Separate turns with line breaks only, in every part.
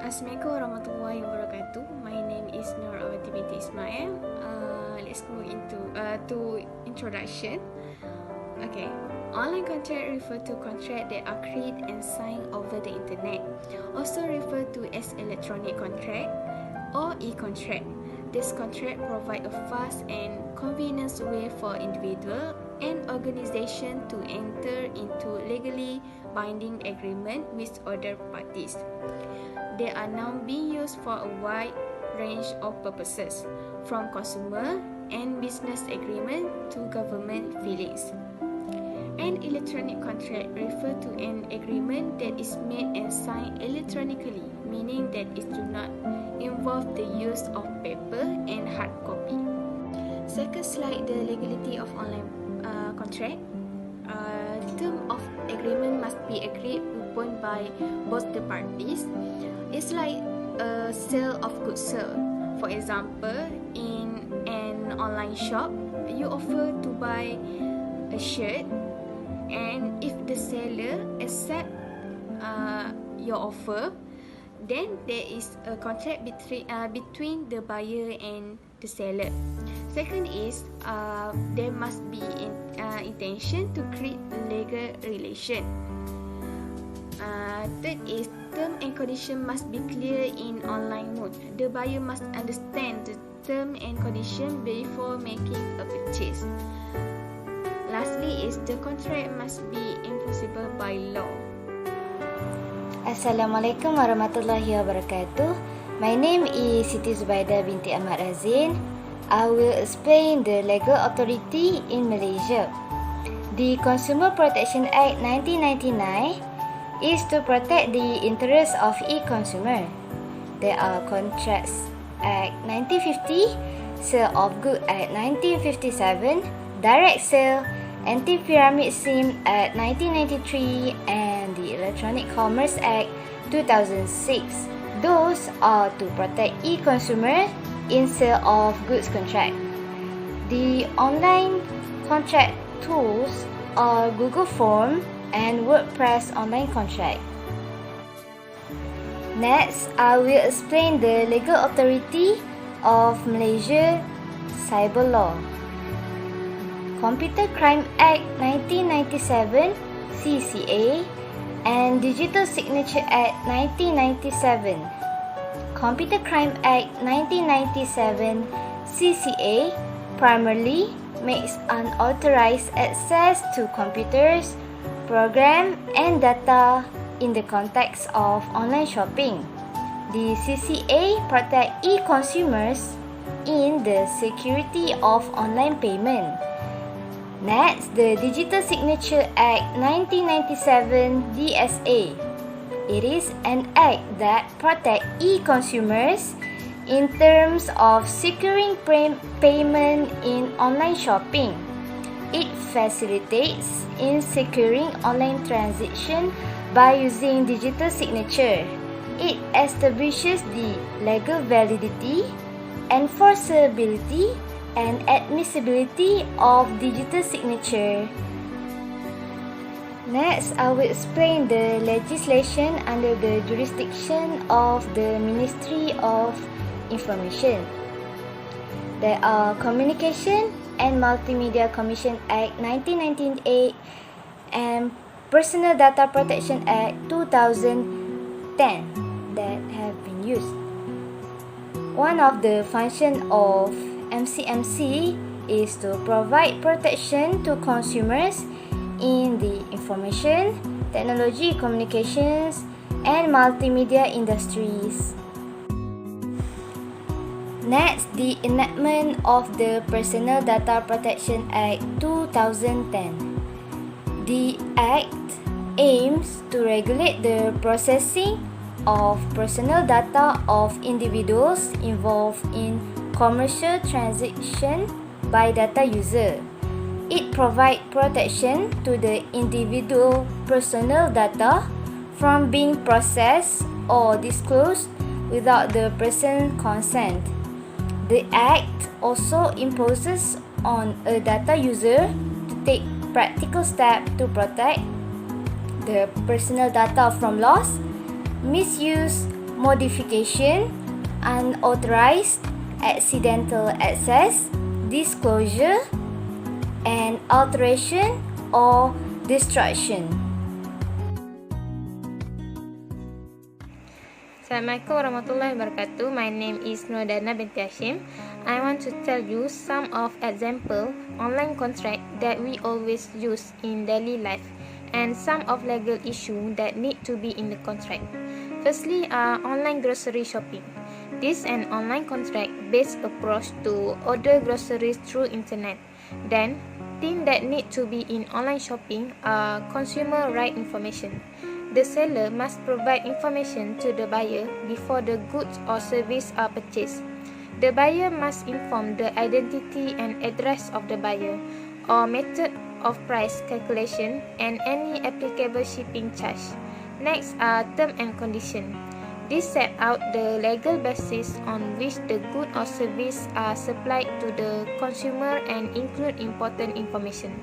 Assalamualaikum warahmatullahi wabarakatuh. My name is Nur binti Ismail. Let's go into to introduction. Okay. Online contract refer to contract that are created and signed over the internet. Also referred to as electronic contract or e-contract. This contract provide a fast and convenient way for individual and organization to enter into legally binding agreement with other parties. They are now being used for a wide range of purposes, from consumer and business agreement to government filings. An electronic contract refers to an agreement that is made and signed electronically, meaning that it does not involve the use of paper and hard copy. Second slide, the legality of online contract. Term of agreement must be agreed upon by both the parties. It's like a sale of goods sold. For example, in an online shop, you offer to buy a shirt, and if the seller accept your offer, then there is a contract between the buyer and the seller. Second is there must be intention to create legal relation. Third is term and condition must be clear in online mode. The buyer must understand the term and condition before making a purchase. Lastly is the contract must be enforceable by law.
Assalamualaikum warahmatullahi wabarakatuh. My name is Siti Zubaida binti Ahmad Razin. I will explain the legal authority in Malaysia. The Consumer Protection Act 1999 is to protect the interests of e-consumer. There are Contracts Act 1950, Sale of Goods Act 1957, Direct Sale, Anti-Pyramid Scheme Act 1993, and the Electronic Commerce Act 2006. Those are to protect e-consumer in sale of goods contract. The online contract tools are Google Form and WordPress online contract. Next, I will explain the legal authority of Malaysia Cyber Law. Computer Crime Act 1997 CCA and Digital Signature Act 1997. Computer Crime Act 1997 CCA primarily makes unauthorized access to computers, program and data in the context of online shopping. The CCA protects e-consumers in the security of online payment. Next, the Digital Signature Act 1997 DSA. It is an act that protects e-consumers in terms of securing payment in online shopping. It facilitates in securing online transaction by using digital signature. It establishes the legal validity, enforceability, and admissibility of digital signature. Next, I will explain the legislation under the jurisdiction of the Ministry of Information. There are Communication and Multimedia Commission Act 1998 and Personal Data Protection Act 2010 that have been used. One of the functions of MCMC is to provide protection to consumers in the information, technology, communications, and multimedia industries. Next, the enactment of the Personal Data Protection Act 2010. The Act aims to regulate the processing of personal data of individuals involved in commercial transaction by data user. It provides protection to the individual personal data from being processed or disclosed without the person's consent. The Act also imposes on a data user to take practical steps to protect the personal data from loss, misuse, modification, unauthorized, accidental access, disclosure, and alteration or destruction.
Assalamualaikum warahmatullahi wabarakatuh. My name is Nurdana binti Hashim. I want to tell you some of example online contract that we always use in daily life and some of legal issue that need to be in the contract. Firstly, online grocery shopping. This is an online contract based approach to order groceries through internet. Then, things that need to be in online shopping are consumer right information. The seller must provide information to the buyer before the goods or service are purchased. The buyer must inform the identity and address of the buyer or method of price calculation and any applicable shipping charge. Next are term and condition. This set out the legal basis on which the good or service are supplied to the consumer and include important information.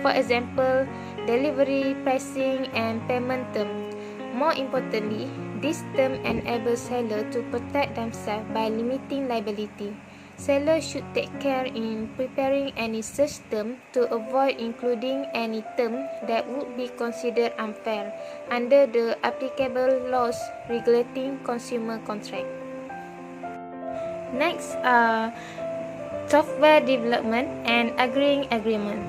For example, delivery, pricing, and payment term. More importantly, this term enables seller to protect themselves by limiting liability. Seller should take care in preparing any such term to avoid including any term that would be considered unfair under the applicable laws regulating consumer contract. Next are software development and agreeing agreement.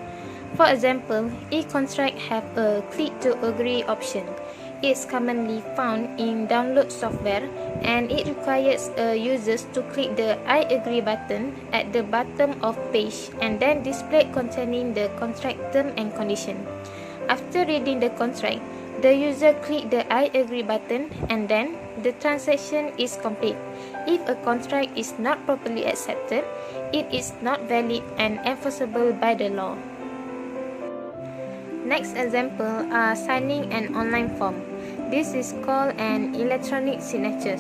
For example, e-contract have a click to agree option. It's commonly found in download software and it requires users to click the I agree button at the bottom of page and then display containing the contract term and condition. After reading the contract, the user click the I agree button and then the transaction is complete. If a contract is not properly accepted, it is not valid and enforceable by the law. Next example are signing an online form. This is called an electronic signature.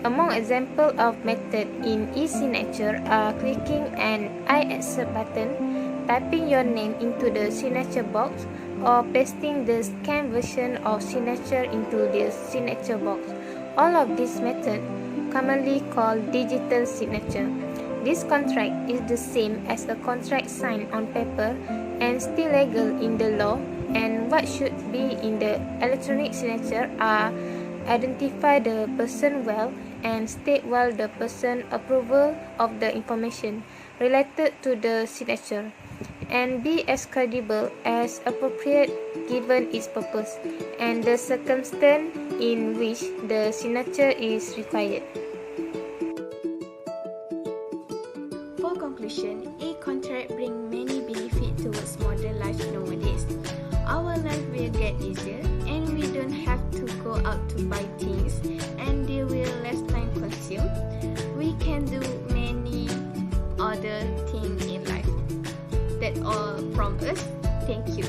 Among examples of method in e-signature are clicking an I accept button, typing your name into the signature box, or pasting the scanned version of signature into the signature box. All of these methods commonly called digital signature. This contract is the same as a contract signed on paper and still legal in the law, and what should be in the electronic signature are identify the person well and state well the person approval of the information related to the signature and be as credible as appropriate given its purpose and the circumstance in which the signature is required.
For conclusion, e-contract bring many benefits towards modern life nowadays. Our life will get easier and we don't have to go out to buy things and they will less time consumed. We can do many other things in life. That's all from us. Thank you.